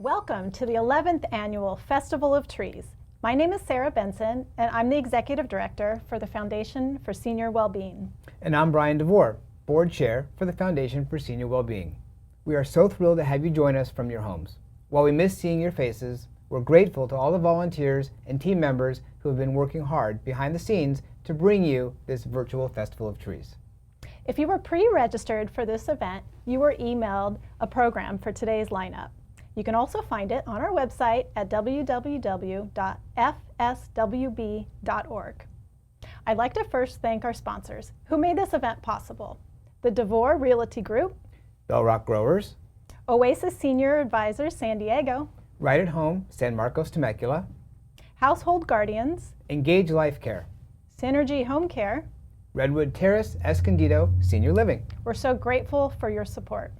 Welcome to the 11th Annual Festival of Trees. My name is Sarah Benson, and I'm the Executive Director for the Foundation for Senior Wellbeing. And I'm Brian DeVore, Board Chair for the Foundation for Senior Wellbeing. We are so thrilled to have you join us from your homes. While we miss seeing your faces, we're grateful to all the volunteers and team members who have been working hard behind the scenes to bring you this virtual Festival of Trees. If you were pre-registered for this event, you were emailed a program for today's lineup. You can also find it on our website at www.fswb.org. I'd like to first thank our sponsors who made this event possible: the DeVore Realty Group, Bell Rock Growers, Oasis Senior Advisors San Diego, Right at Home San Marcos Temecula, Household Guardians, Engage Life Care, Synergy Home Care, Redwood Terrace Escondido Senior Living. We're so grateful for your support.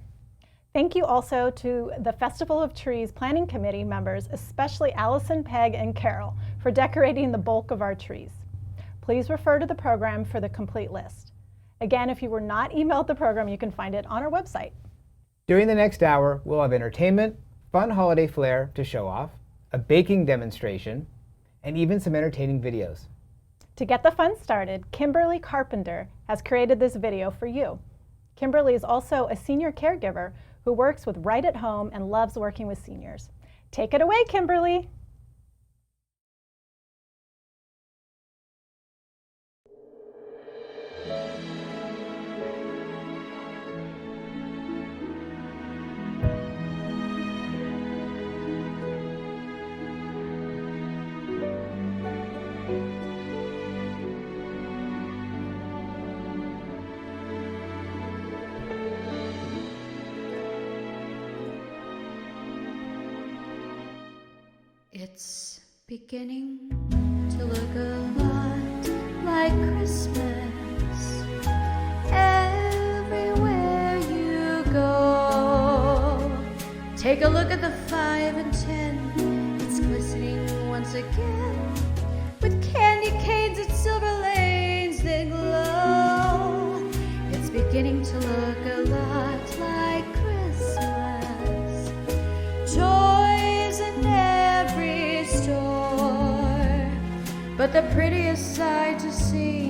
Thank you also to the Festival of Trees Planning Committee members, especially Allison, Peg, and Carol, for decorating the bulk of our trees. Please refer to the program for the complete list. Again, if you were not emailed the program, you can find it on our website. During the next hour, we'll have entertainment, fun holiday flair to show off, a baking demonstration, and even some entertaining videos. To get the fun started, Kimberly Carpenter has created this video for you. Kimberly is also a senior caregiver who works with Right at Home and loves working with seniors. Take it away, Kimberly. It's beginning to look a lot like Christmas everywhere you go. Take a look at the 5 and 10. It's glistening once again with candy canes and silver lanes that glow. It's beginning to look a lot like Christmas. Toys in every store, but the prettiest sight to see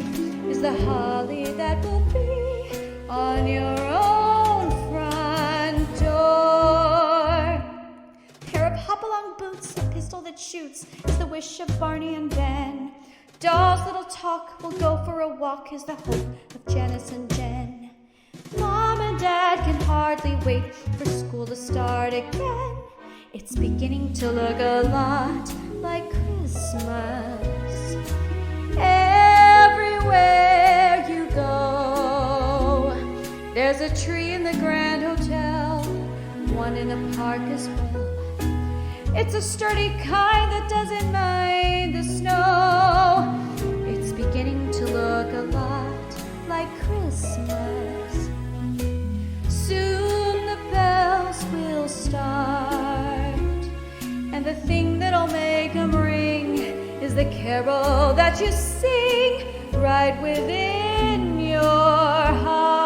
is the holly that will be on your own front door. Pair of hop-along boots, a pistol that shoots is the wish of Barney and Ben. Dolls that'll talk, will go for a walk is the hope of Janice and Jen. Mom and Dad can hardly wait for school to start again. It's beginning to look a lot like Christmas everywhere you go. There's a tree in the Grand Hotel, one in a park as well. It's a sturdy kind that doesn't mind the snow. It's beginning to look a lot like Christmas. Soon the bells will start, and the thing that'll make them ring is the carol that you sing right within your heart.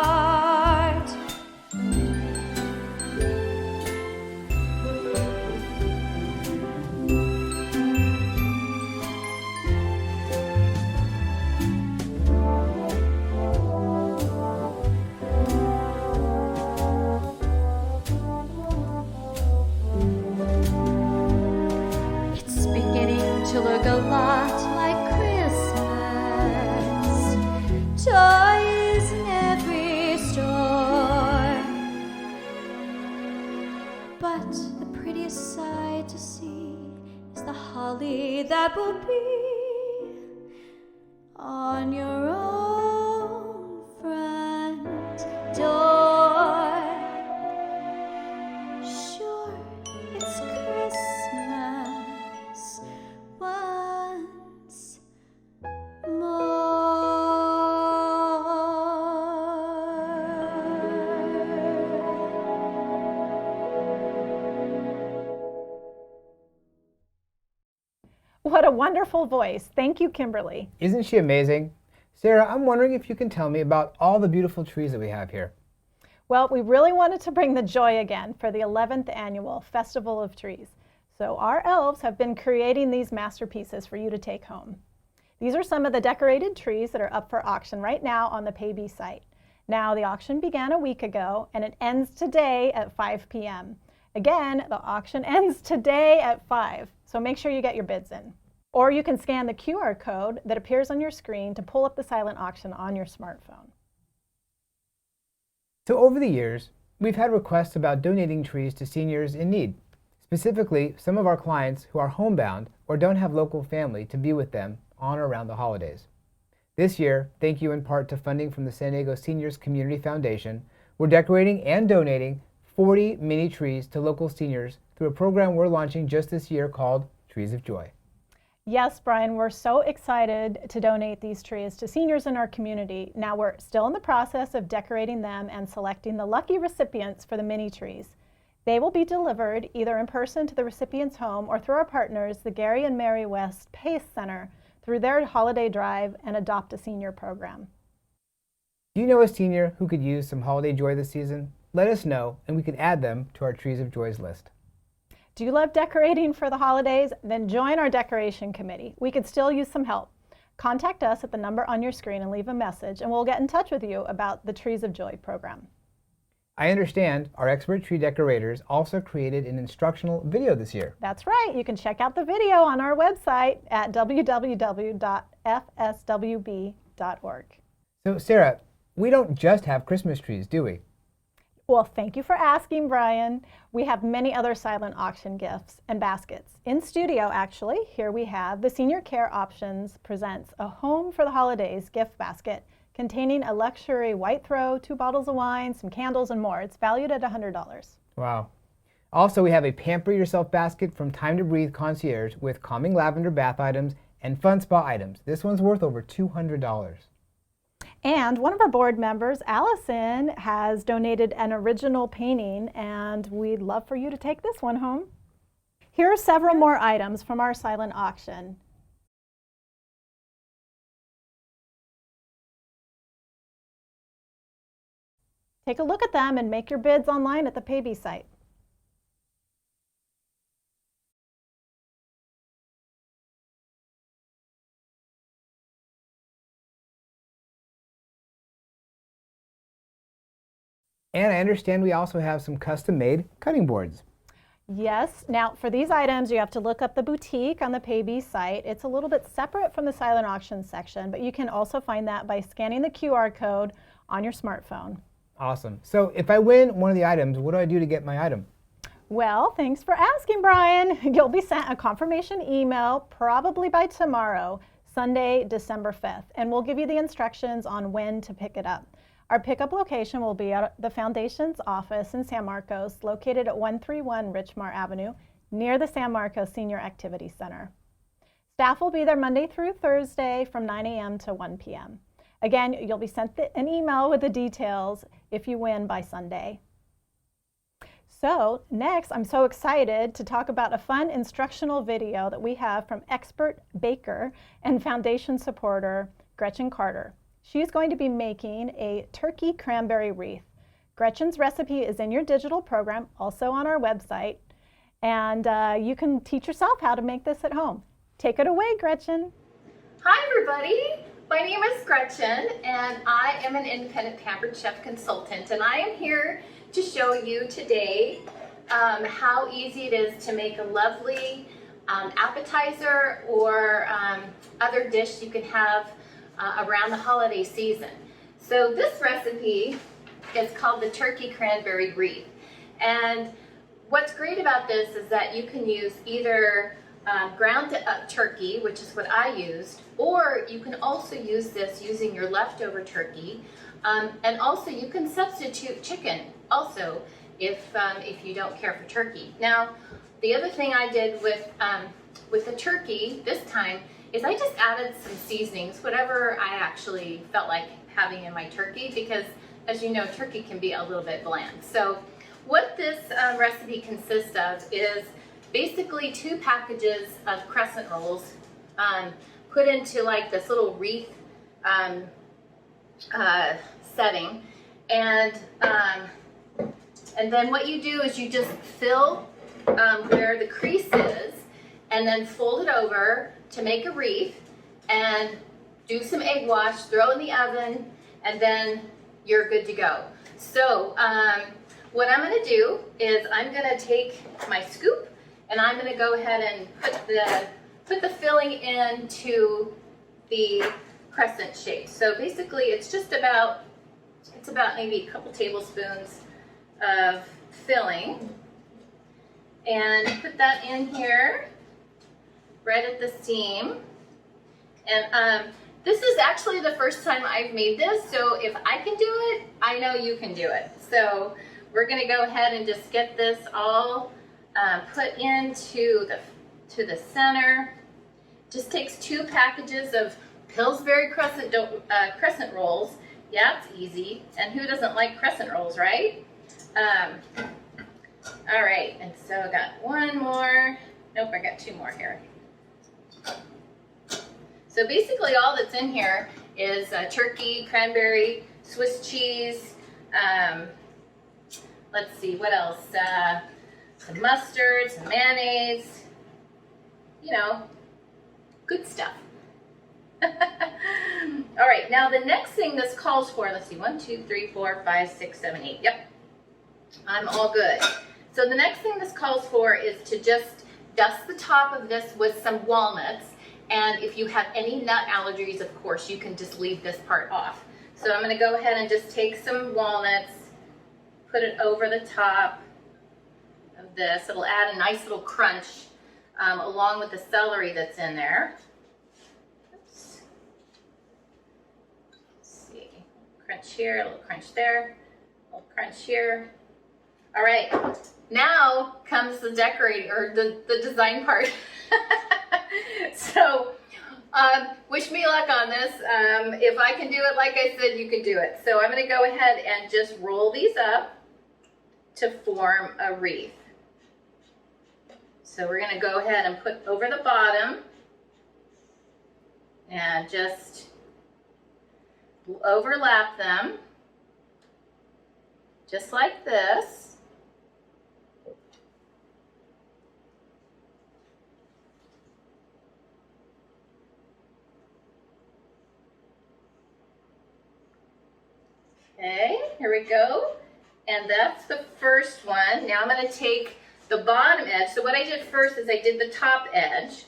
To look a lot like Christmas. Toys in every store, but the prettiest sight to see is the holly that will be on your own front door. Sure, it's Christmas once more. What a wonderful voice. Thank you, Kimberly. Isn't she amazing? Sarah, I'm wondering if you can tell me about all the beautiful trees that we have here. Well, we really wanted to bring the joy again for the 11th annual Festival of Trees. So our elves have been creating these masterpieces for you to take home. These are some of the decorated trees that are up for auction right now on the Paybe site. Now, the auction began a week ago and it ends today at 5 p.m. Again, the auction ends today at 5, so make sure you get your bids in. Or you can scan the QR code that appears on your screen to pull up the silent auction on your smartphone. So over the years, we've had requests about donating trees to seniors in need, specifically some of our clients who are homebound or don't have local family to be with them on or around the holidays. This year, thank you in part to funding from the San Diego Seniors Community Foundation, we're decorating and donating 40 mini trees to local seniors through a program we're launching just this year called Trees of Joy. Yes, Brian, we're so excited to donate these trees to seniors in our community. Now we're still in the process of decorating them and selecting the lucky recipients for the mini trees. They will be delivered either in person to the recipient's home or through our partners, the Gary and Mary West Pace Center, through their Holiday Drive and Adopt a Senior program. Do you know a senior who could use some holiday joy this season? Let us know and we can add them to our Trees of Joys list. Do you love decorating for the holidays? Then join our decoration committee. We could still use some help. Contact us at the number on your screen and leave a message, and we'll get in touch with you about the Trees of Joy program. I understand our expert tree decorators also created an instructional video this year. That's right. You can check out the video on our website at www.fswb.org. So Sarah, we don't just have Christmas trees, do we? Well, thank you for asking, Brian. We have many other silent auction gifts and baskets. In studio, actually, here we have the Senior Care Options presents a Home for the Holidays gift basket containing a luxury white throw, 2 bottles of wine, some candles, and more. It's valued at $100. Wow. Also, we have a Pamper Yourself basket from Time to Breathe Concierge with calming lavender bath items and fun spa items. This one's worth over $200. And one of our board members, Allison, has donated an original painting, and we'd love for you to take this one home. Here are several more items from our silent auction. Take a look at them and make your bids online at the Paybe site. And I understand we also have some custom-made cutting boards. Yes. Now, for these items, you have to look up the boutique on the Paybe site. It's a little bit separate from the silent auction section, but you can also find that by scanning the QR code on your smartphone. Awesome. So if I win one of the items, what do I do to get my item? Well, thanks for asking, Brian. You'll be sent a confirmation email probably by tomorrow, Sunday, December 5th, and we'll give you the instructions on when to pick it up. Our pickup location will be at the Foundation's office in San Marcos, located at 131 Richmar Avenue, near the San Marcos Senior Activity Center. Staff will be there Monday through Thursday from 9 a.m. to 1 p.m. Again, you'll be sent an email with the details if you win by Sunday. So next, I'm so excited to talk about a fun instructional video that we have from expert baker and foundation supporter Gretchen Carter. She's going to be making a turkey cranberry wreath. Gretchen's recipe is in your digital program, also on our website, and you can teach yourself how to make this at home. Take it away, Gretchen. Hi everybody, my name is Gretchen and I am an independent pampered chef consultant, and I am here to show you today how easy it is to make a lovely appetizer or other dish you can have around the holiday season. So this recipe is called the turkey cranberry wreath, and what's great about this is that you can use either ground up turkey, which is what I used, or you can also use this using your leftover turkey, and also you can substitute chicken also if you don't care for turkey. Now, the other thing I did with the turkey this time is I just added some seasonings, whatever I actually felt like having in my turkey, because as you know, turkey can be a little bit bland. So what this recipe consists of is basically 2 packages of crescent rolls put into like this little wreath setting, And then what you do is you just fill where the crease is, and then fold it over to make a wreath, and do some egg wash, throw in the oven, and then you're good to go. So what I'm gonna do is I'm gonna take my scoop, and I'm gonna go ahead and put the filling into the crescent shape. So basically it's about maybe a couple tablespoons of filling, and put that in here right at the seam. And this is actually the first time I've made this, so if I can do it, I know you can do it. So we're gonna go ahead and just get this all put into the center. Just takes 2 packages of Pillsbury crescent rolls. Yeah, it's easy. And who doesn't like crescent rolls, right? All right, and so I got 1 more. Nope, I got 2 more here. So basically all that's in here is turkey, cranberry, Swiss cheese, let's see, what else? Some mustard, some mayonnaise, you know, good stuff. All right, now the next thing this calls for, let's see, 1, 2, 3, 4, 5, 6, 7, 8. Yep, I'm all good. So the next thing this calls for is to just dust the top of this with some walnuts. And if you have any nut allergies, of course, you can just leave this part off. So I'm gonna go ahead and just take some walnuts, put it over the top of this. It'll add a nice little crunch along with the celery that's in there. Oops. Let's see, crunch here, a little crunch there, a little crunch here. All right, now comes the decorating, or the design part. So, wish me luck on this. If I can do it, like I said, you can do it. So I'm gonna go ahead and just roll these up to form a wreath. So we're gonna go ahead and put over the bottom and just overlap them, just like this. Okay, here we go. And that's the first one. Now I'm going to take the bottom edge. So what I did first is I did the top edge,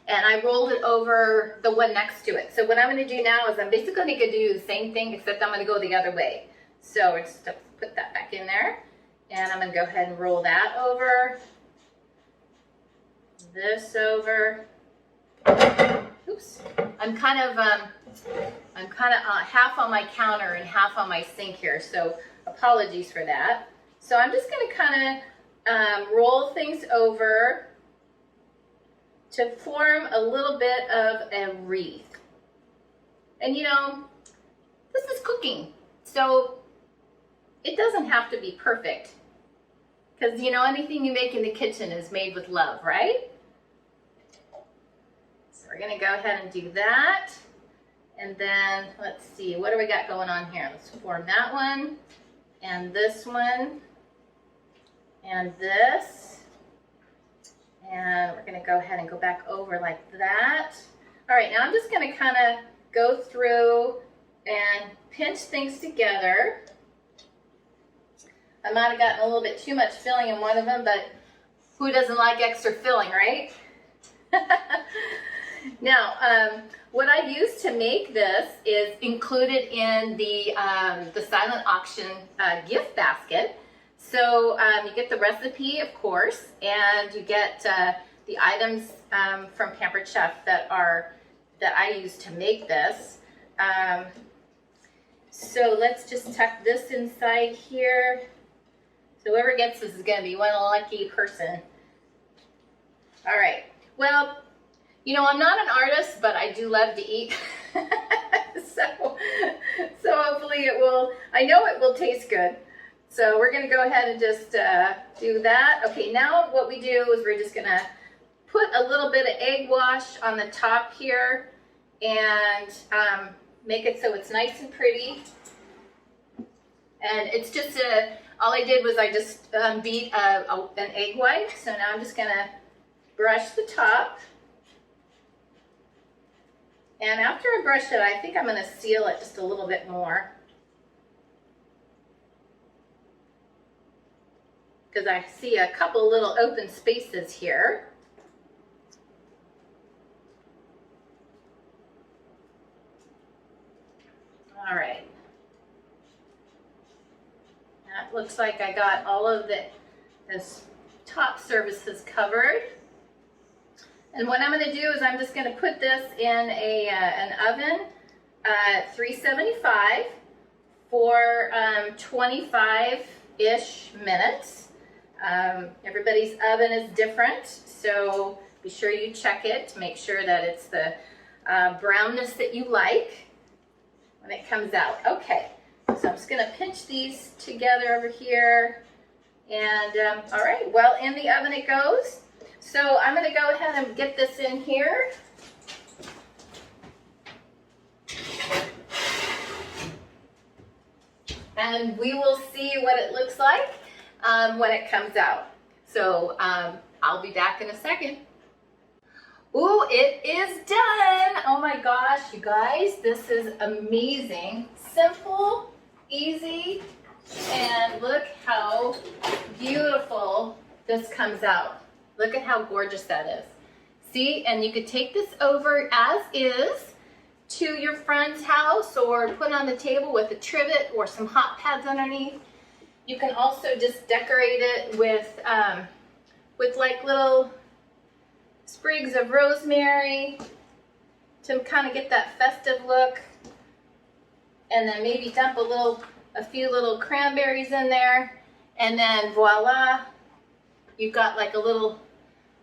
and I rolled it over the one next to it. So what I'm going to do now is I'm basically going to do the same thing, except I'm going to go the other way. So we're just going to put that back in there, and I'm going to go ahead and roll that over, this over. Oops, I'm kind of half on my counter and half on my sink here, so apologies for that. So I'm just going to kind of roll things over to form a little bit of a wreath. And you know, this is cooking, so it doesn't have to be perfect, because you know, anything you make in the kitchen is made with love, right? So we're going to go ahead and do that. And then let's see, what do we got going on here? Let's form that one, and this one, and this. And we're going to go ahead and go back over like that. All right, now I'm just going to kind of go through and pinch things together. I might have gotten a little bit too much filling in one of them, but who doesn't like extra filling, right? Now, what I used to make this is included in the silent auction gift basket. So you get the recipe, of course, and you get the items from Pampered Chef that I use to make this. So let's just tuck this inside here. So whoever gets this is going to be one lucky person. All right. Well, you know, I'm not an artist, but I do love to eat. so hopefully it will, I know it will taste good. So we're going to go ahead and just do that. Okay, now what we do is we're just going to put a little bit of egg wash on the top here and make it so it's nice and pretty. And it's just all I did was I just beat an egg white. So now I'm just gonna brush the top. And after I brush it, I think I'm gonna seal it just a little bit more. Because I see a couple little open spaces here. All right. That looks like I got all of this top surfaces covered. And what I'm going to do is I'm just going to put this in an oven at 375 for 25-ish minutes. Everybody's oven is different, so be sure you check it to make sure that it's the brownness that you like when it comes out. Okay, so I'm just going to pinch these together over here. And all right, well, in the oven it goes. So I'm going to go ahead and get this in here. And we will see what it looks like when it comes out. So I'll be back in a second. Ooh, it is done. Oh my gosh, you guys, this is amazing. Simple, easy, and look how beautiful this comes out. Look at how gorgeous that is. See, and you could take this over as is to your friend's house or put on the table with a trivet or some hot pads underneath. You can also just decorate it with like little sprigs of rosemary to kind of get that festive look. And then maybe dump a few little cranberries in there. And then voila, you've got like a little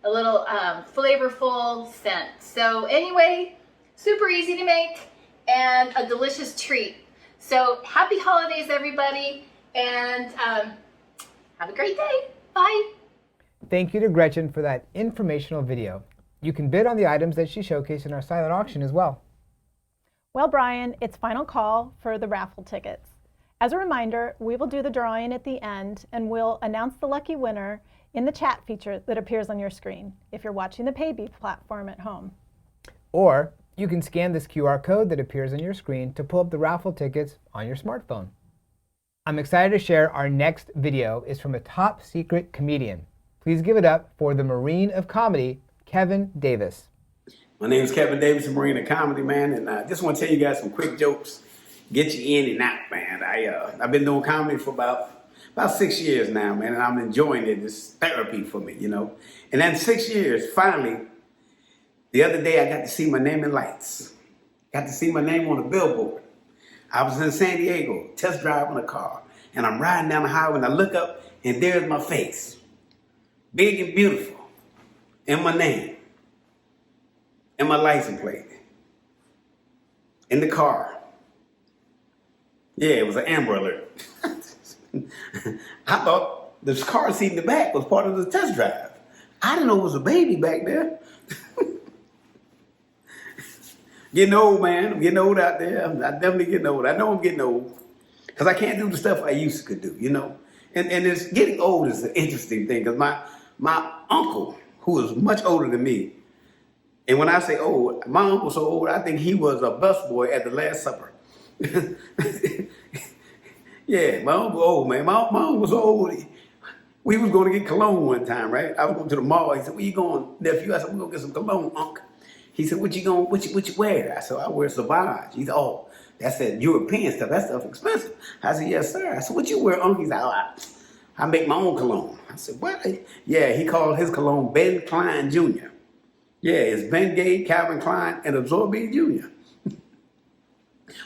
flavorful scent. So anyway, super easy to make and a delicious treat. So happy holidays, everybody, and have a great day. Bye. Thank you to Gretchen for that informational video. You can bid on the items that she showcased in our silent auction as well. Well, Brian, it's final call for the raffle tickets. As a reminder, we will do the drawing at the end and we'll announce the lucky winner in the chat feature that appears on your screen if you're watching the Paybe platform at home. Or you can scan this QR code that appears on your screen to pull up the raffle tickets on your smartphone. I'm excited to share our next video is from a top secret comedian. Please give it up for the Marine of Comedy, Kevin Davis. My name is Kevin Davis, a Marine of Comedy, man, and I just want to tell you guys some quick jokes, get you in and out, man. I've been doing comedy for about 6 years now, man, and I'm enjoying it. It's therapy for me, you know. And then 6 years, finally, the other day I got to see my name in lights. Got to see my name on a billboard. I was in San Diego, test driving a car, and I'm riding down the highway, and I look up, and there's my face, big and beautiful, and my name, and my license plate, in the car. Yeah, it was an Amber Alert. I thought this car seat in the back was part of the test drive. I didn't know it was a baby back there. Getting old, man. I'm getting old out there. I'm definitely getting old. I know I'm getting old because I can't do the stuff I used to do, you know. And it's getting old is an interesting thing because my uncle, who is much older than me, and when I say old, my uncle's so old, I think he was a busboy at the Last Supper. Yeah, my uncle old, man. My uncle was old. We was going to get cologne one time, right? I was going to the mall. He said, "Where you going, nephew?" I said, "We're going to get some cologne, uncle." He said, what you wear? I said, "I wear Sauvage." He said, "Oh, that's that European stuff. That stuff expensive." I said, "Yes, sir." I said, "What you wear, uncle?" He said, "Oh, I make my own cologne." I said, "What?" Yeah, he called his cologne Ben Klein Jr. Yeah, it's Ben Gay, Calvin Klein, and Absorbing Jr.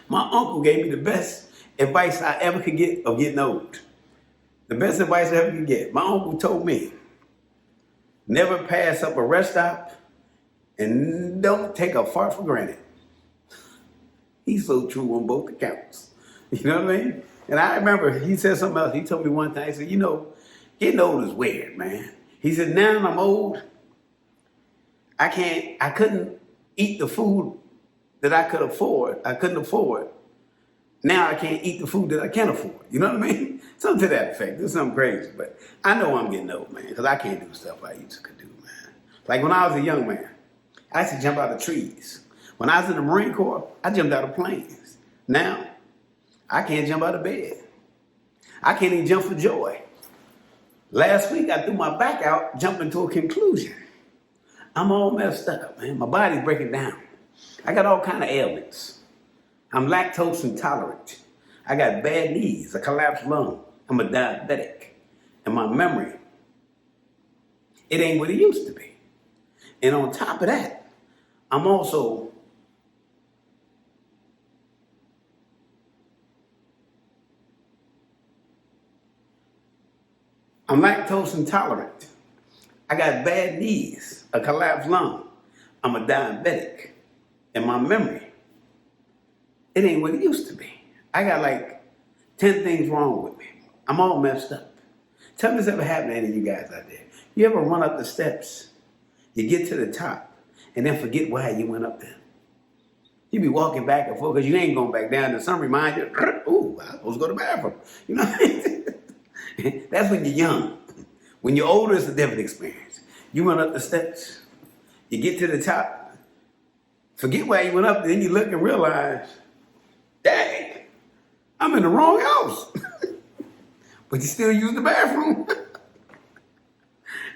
My uncle gave me the best advice I ever could get of getting old. The best advice I ever could get. My uncle told me, never pass up a rest stop and don't take a fart for granted. He's so true on both accounts. You know what I mean? And I remember he said something else. He told me one time, he said, you know, getting old is weird, man. He said, now I'm old, I couldn't eat the food that I couldn't afford. Now I can't eat the food that I can afford. You know what I mean? Something to that effect. It's something crazy. But I know I'm getting old, man, because I can't do stuff I used to could do, man. Like when I was a young man, I used to jump out of trees. When I was in the Marine Corps, I jumped out of planes. Now, I can't jump out of bed. I can't even jump for joy. Last week, I threw my back out, jumping to a conclusion. I'm all messed up, man. My body's breaking down. I got all kind of ailments. I'm lactose intolerant. I got bad knees, a collapsed lung. I'm a diabetic. And my memory, it ain't what it used to be. And on top of that, I'm lactose intolerant. I got bad knees, a collapsed lung. I'm a diabetic. And my memory, it ain't what it used to be. I got like 10 things wrong with me. I'm all messed up. Tell me if this ever happened to any of you guys out there. You ever run up the steps, you get to the top, and then forget why you went up there? You be walking back and forth because you ain't going back down. And some remind you, ooh, I was supposed to go to the bathroom. You know what I mean? That's when you're young. When you're older, it's a different experience. You run up the steps, you get to the top, forget why you went up, then you look and realize, dang, I'm in the wrong house. But you still use the bathroom.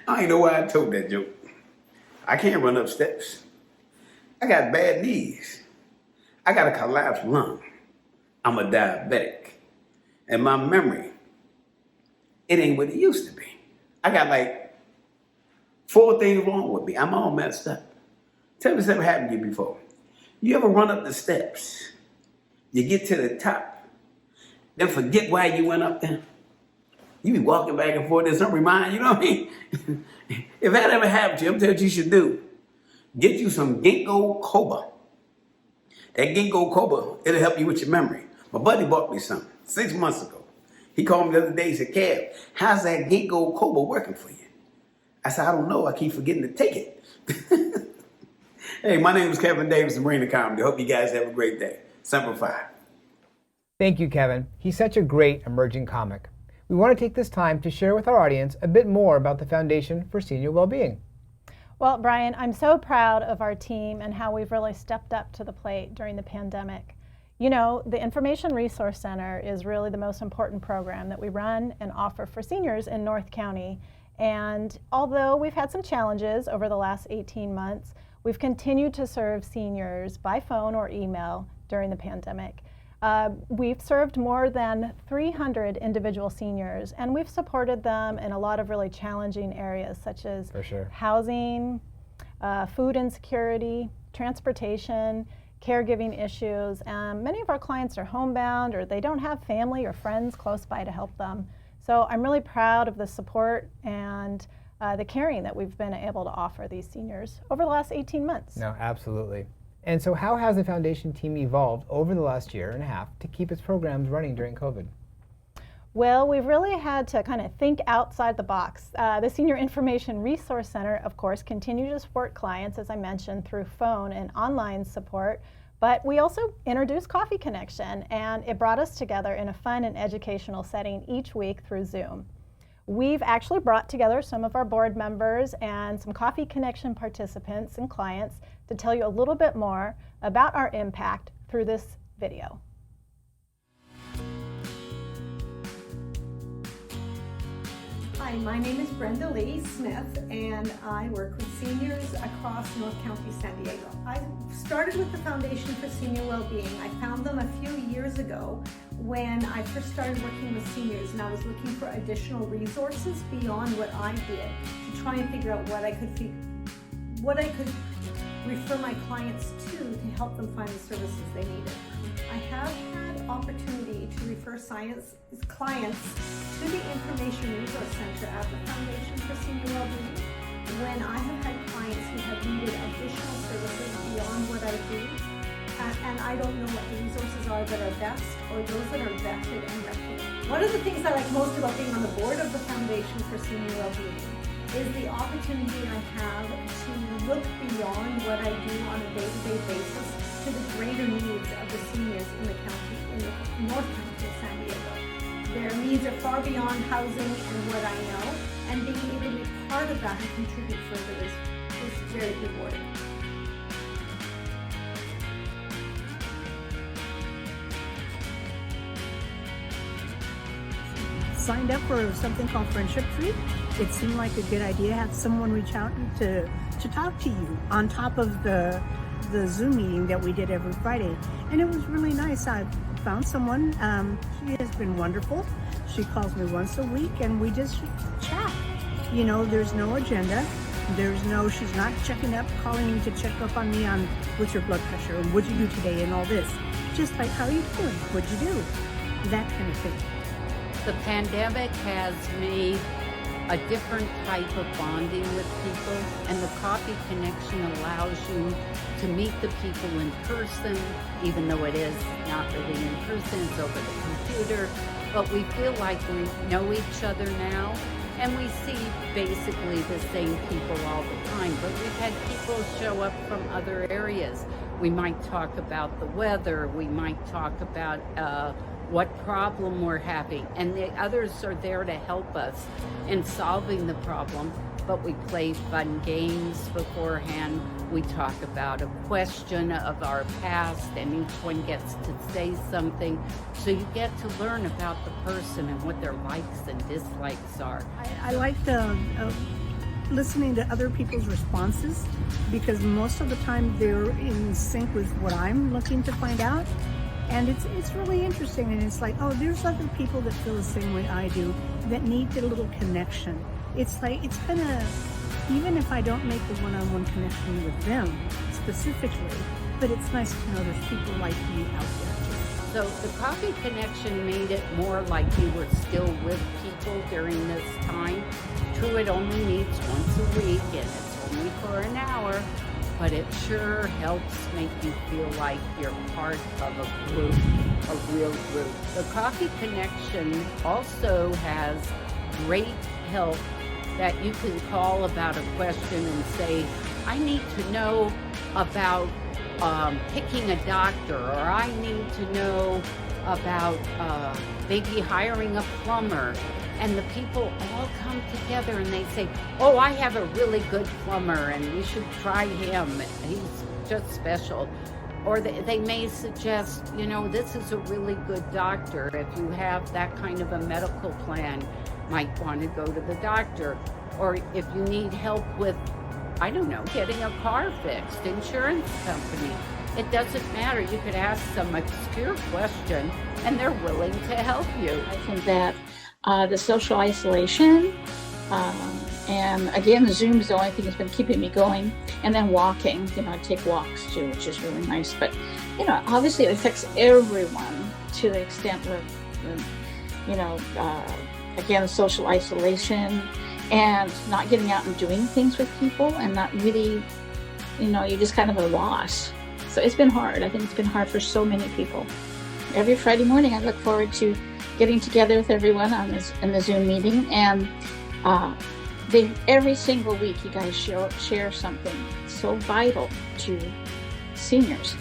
I ain't know why I told that joke. I can't run up steps. I got bad knees. I got a collapsed lung. I'm a diabetic. And my memory, it ain't what it used to be. I got like 4 things wrong with me. I'm all messed up. Tell me if this ever happened to you before. You ever run up the steps, you get to the top, then forget why you went up there? You be walking back and forth, there's some remind, you know what I mean? If that ever happened to you, I'm telling you what you should do. Get you some Ginkgo Koba. That Ginkgo Koba, it'll help you with your memory. My buddy bought me some 6 months ago. He called me the other day, he said, Kev, how's that Ginkgo Koba working for you? I said, I don't know, I keep forgetting to take it. Hey, my name is Kevin Davis of Marina Comedy. Hope you guys have a great day. Semper Fi. Thank you, Kevin. He's such a great emerging comic. We want to take this time to share with our audience a bit more about the Foundation for Senior Wellbeing. Well, Brian, I'm so proud of our team and how we've really stepped up to the plate during the pandemic. You know, the Information Resource Center is really the most important program that we run and offer for seniors in North County. And although we've had some challenges over the last 18 months, we've continued to serve seniors by phone or email during the pandemic. We've served more than 300 individual seniors, and we've supported them in a lot of really challenging areas such as housing, food insecurity, transportation, caregiving issues. Many of our clients are homebound or they don't have family or friends close by to help them. So I'm really proud of the support and the caring that we've been able to offer these seniors over the last 18 months. No, absolutely. And so how has the Foundation team evolved over the last year and a half to keep its programs running during COVID? Well, we've really had to kind of think outside the box. The Senior Information Resource Center, of course, continued to support clients, as I mentioned, through phone and online support. But we also introduced Coffee Connection, and it brought us together in a fun and educational setting each week through Zoom. We've actually brought together some of our board members and some Coffee Connection participants and clients to tell you a little bit more about our impact through this video. Hi, my name is Brenda Lee Smith, and I work with seniors across North County, San Diego. I started with the Foundation for Senior Wellbeing. I found them a few years ago when I first started working with seniors, and I was looking for additional resources beyond what I did to try and figure out what I could refer my clients to help them find the services they needed. I have had opportunity to refer clients to the Information Resource Center at the Foundation for Senior Wellbeing when I have had clients who have needed additional services beyond what I do, and I don't know what the resources are that are best or those that are vetted and reputable. One of the things I like most about being on the board of the Foundation for Senior Wellbeing is the opportunity I have to look beyond what I do on a day-to-day basis to the greater needs of the seniors in the county, in the North County of San Diego. Their needs are far beyond housing and what I know, and being able to be part of that and contribute further is very rewarding. Signed up for something called Friendship Tree. It seemed like a good idea to have someone reach out to talk to you on top of the Zoom meeting that we did every Friday. And it was really nice. I found someone, she has been wonderful. She calls me once a week and we just chat. You know, there's no agenda. She's not checking up, calling me to check up on me on what's your blood pressure and what'd you do today and all this. Just like, how are you doing? What'd you do? That kind of thing. The pandemic has made a different type of bonding with people, and the Coffee Connection allows you to meet the people in person, even though it is not really in person, it's over the computer. But we feel like we know each other now, and we see basically the same people all the time. But we've had people show up from other areas. We might talk about the weather, we might talk about what problem we're having, and the others are there to help us in solving the problem. But we play fun games beforehand. We talk about a question of our past, and each one gets to say something. So you get to learn about the person and what their likes and dislikes are. I like listening to other people's responses, because most of the time they're in sync with what I'm looking to find out. And it's really interesting, and it's like, oh, there's other people that feel the same way I do that need a little connection. It's like, it's gonna, even if I don't make the one-on-one connection with them specifically, but it's nice to know there's people like me out there too. So the Coffee Connection made it more like you were still with people during this time. True, it only meets once a week, and it's only for an hour. But it sure helps make you feel like you're part of a group, a real group. The Coffee Connection also has great help that you can call about a question and say, I need to know about picking a doctor, or I need to know about maybe hiring a plumber. And the people all come together and they say, oh, I have a really good plumber and you should try him. He's just special. Or they may suggest, you know, this is a really good doctor. If you have that kind of a medical plan, might want to go to the doctor. Or if you need help with, I don't know, getting a car fixed, insurance company. It doesn't matter. You could ask some obscure question and they're willing to help you. I think that the social isolation, and again, the Zoom is the only thing that's been keeping me going. And then walking, you know, I take walks too, which is really nice. But, you know, obviously it affects everyone to the extent where, you know, again, social isolation and not getting out and doing things with people and not really, you know, you're just kind of a loss. So it's been hard. I think it's been hard for so many people. Every Friday morning, I look forward to getting together with everyone in the Zoom meeting, and every single week you guys share something so vital to seniors.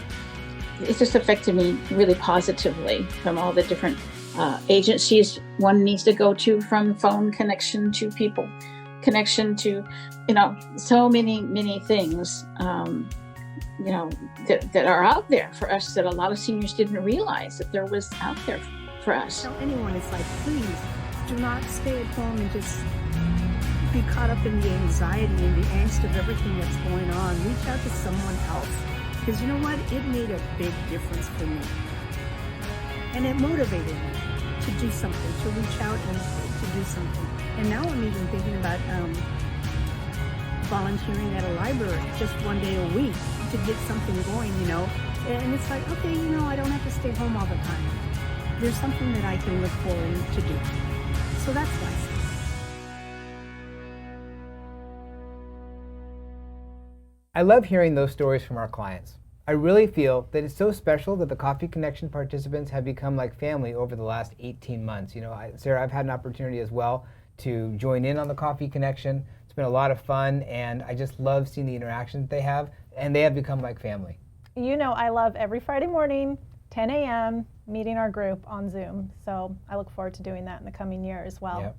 It's just affected me really positively from all the different agencies one needs to go to, from phone connection to people connection to, you know, so many things, you know, that are out there for us that a lot of seniors didn't realize that there was out there for us. Tell anyone, it's like, please do not stay at home and just be caught up in the anxiety and the angst of everything that's going on. Reach out to someone else, because you know what? It made a big difference for me, and it motivated me to do something, to reach out and to do something. And now I'm even thinking about volunteering at a library just one day a week to get something going, you know. And it's like, okay, you know, I don't have to stay home all the time. There's something that I can look forward to do. So that's nice. I love hearing those stories from our clients. I really feel that it's so special that the Coffee Connection participants have become like family over the last 18 months. You know, Sarah, I've had an opportunity as well to join in on the Coffee Connection It's been a lot of fun, and I just love seeing the interactions they have, and they have become like family. You know I love every Friday morning, 10 a.m., meeting our group on Zoom. So I look forward to doing that in the coming year as well. Yep.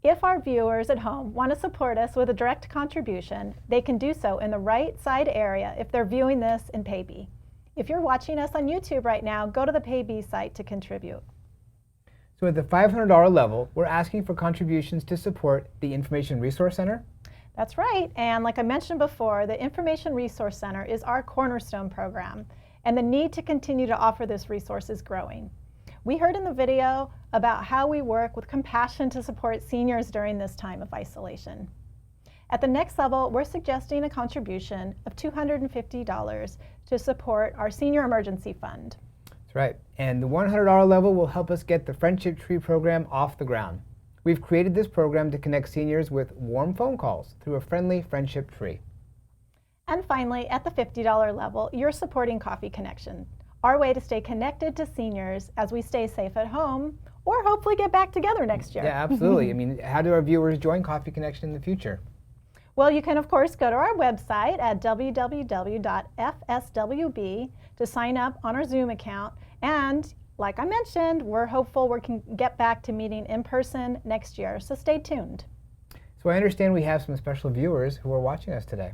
If our viewers at home want to support us with a direct contribution, they can do so in the right side area if they're viewing this in Paybe. If you're watching us on YouTube right now, go to the Paybe site to contribute. So at the $500 level, we're asking for contributions to support the Information Resource Center. That's right, and like I mentioned before, the Information Resource Center is our cornerstone program, and the need to continue to offer this resource is growing. We heard in the video about how we work with compassion to support seniors during this time of isolation. At the next level, we're suggesting a contribution of $250 to support our Senior Emergency Fund. That's right. And the $100 level will help us get the Friendship Tree program off the ground. We've created this program to connect seniors with warm phone calls through a friendly friendship tree. And finally, at the $50 level, you're supporting Coffee Connection, our way to stay connected to seniors as we stay safe at home or hopefully get back together next year. Yeah, absolutely. I mean, how do our viewers join Coffee Connection in the future? Well, you can, of course, go to our website at www.fswb to sign up on our Zoom account. And like I mentioned, we're hopeful we can get back to meeting in person next year, so stay tuned. So I understand we have some special viewers who are watching us today.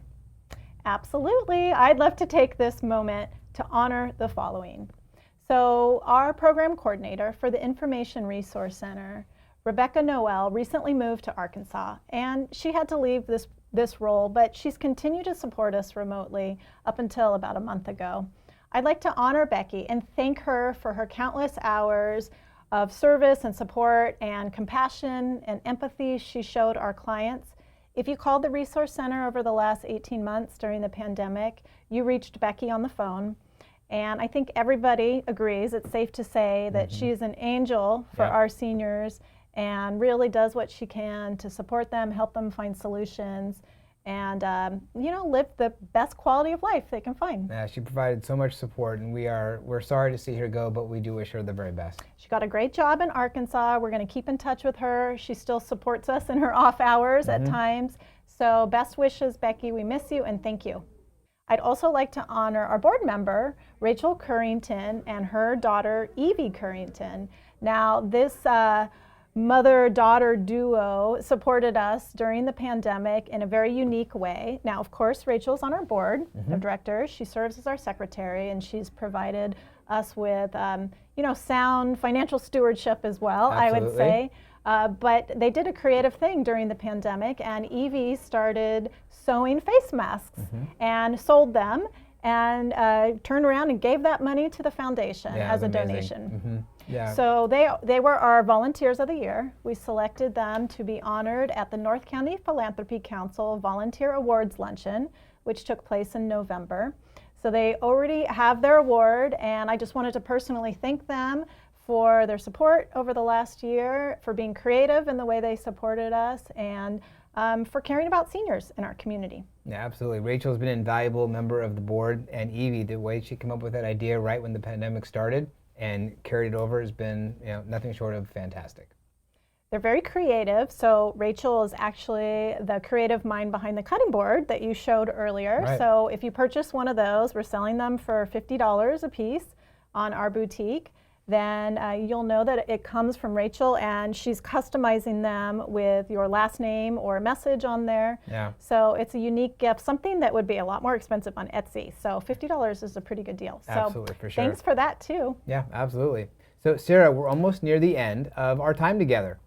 Absolutely. I'd love to take this moment to honor the following. So our program coordinator for the Information Resource Center, Rebecca Noel, recently moved to Arkansas, and she had to leave this role, but she's continued to support us remotely up until about a month ago. I'd like to honor Becky and thank her for her countless hours of service and support and compassion and empathy she showed our clients. If you called the Resource Center over the last 18 months during the pandemic, you reached Becky on the phone. And I think everybody agrees, it's safe to say that she is an angel for our seniors and really does what she can to support them, help them find solutions, and live the best quality of life they can find. Yeah, she provided so much support, and we're sorry to see her go, but we do wish her the very best. She got a great job in Arkansas. We're going to keep in touch with her. She still supports us in her off hours at times. So best wishes, Becky. We miss you and thank you. I'd also like to honor our board member, Rachel Currington, and her daughter, Evie Currington. Now, this mother-daughter duo supported us during the pandemic in a very unique way. Now, of course, Rachel's on our board of directors. She serves as our secretary, and she's provided us with, sound financial stewardship as well, I would say. But they did a creative thing during the pandemic, and Evie started sewing face masks and sold them and turned around and gave that money to the foundation as a donation. Yeah. So they were our volunteers of the year. We selected them to be honored at the North County Philanthropy Council Volunteer Awards Luncheon, which took place in November. So they already have their award, and I just wanted to personally thank them for their support over the last year, for being creative in the way they supported us, and for caring about seniors in our community. Yeah, absolutely. Rachel's been an invaluable member of the board, and Evie, the way she came up with that idea right when the pandemic started and carried it over has been nothing short of fantastic. They're very creative. So Rachel is actually the creative mind behind the cutting board that you showed earlier. Right. So if you purchase one of those, we're selling them for $50 a piece on our boutique. Then you'll know that it comes from Rachel, and she's customizing them with your last name or a message on there. Yeah. So it's a unique gift, something that would be a lot more expensive on Etsy. So $50 is a pretty good deal. Absolutely, for sure. Thanks for that too. Yeah, absolutely. So Sarah, we're almost near the end of our time together.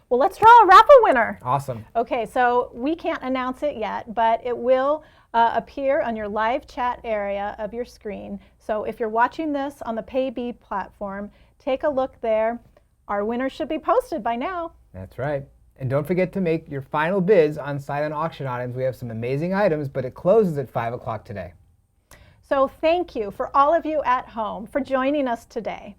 Well, let's draw a raffle winner. Awesome. Okay, so we can't announce it yet, but it will appear on your live chat area of your screen. So if you're watching this on the Paybe platform, take a look there. Our winner should be posted by now. That's right. And don't forget to make your final bids on silent auction items. We have some amazing items, but it closes at 5 o'clock today. So thank you for all of you at home for joining us today.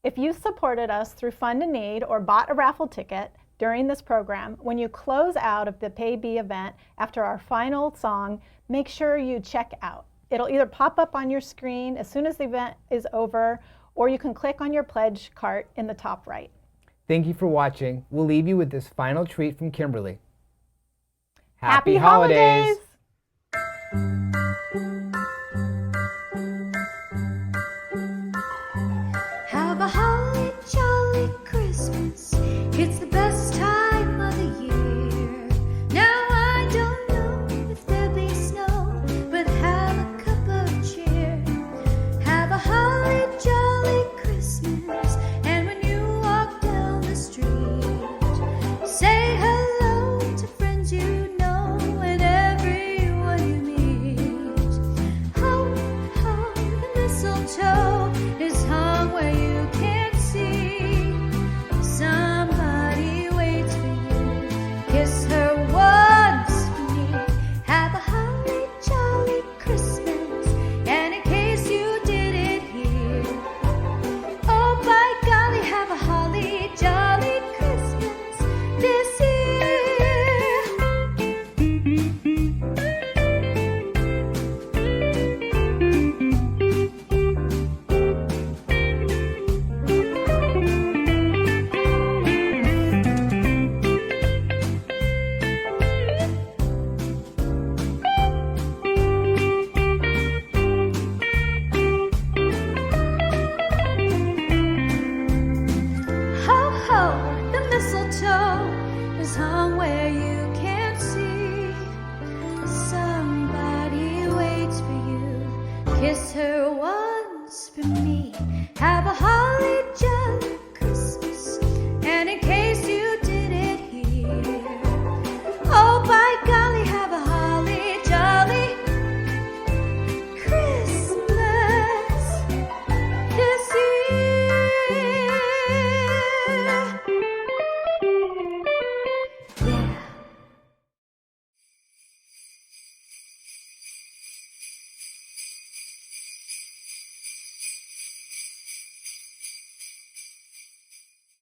If you supported us through Fund a Need or bought a raffle ticket during this program, when you close out of the Paybe event after our final song, make sure you check out. It'll either pop up on your screen as soon as the event is over, or you can click on your pledge cart in the top right. Thank you for watching. We'll leave you with this final treat from Kimberly. Happy holidays!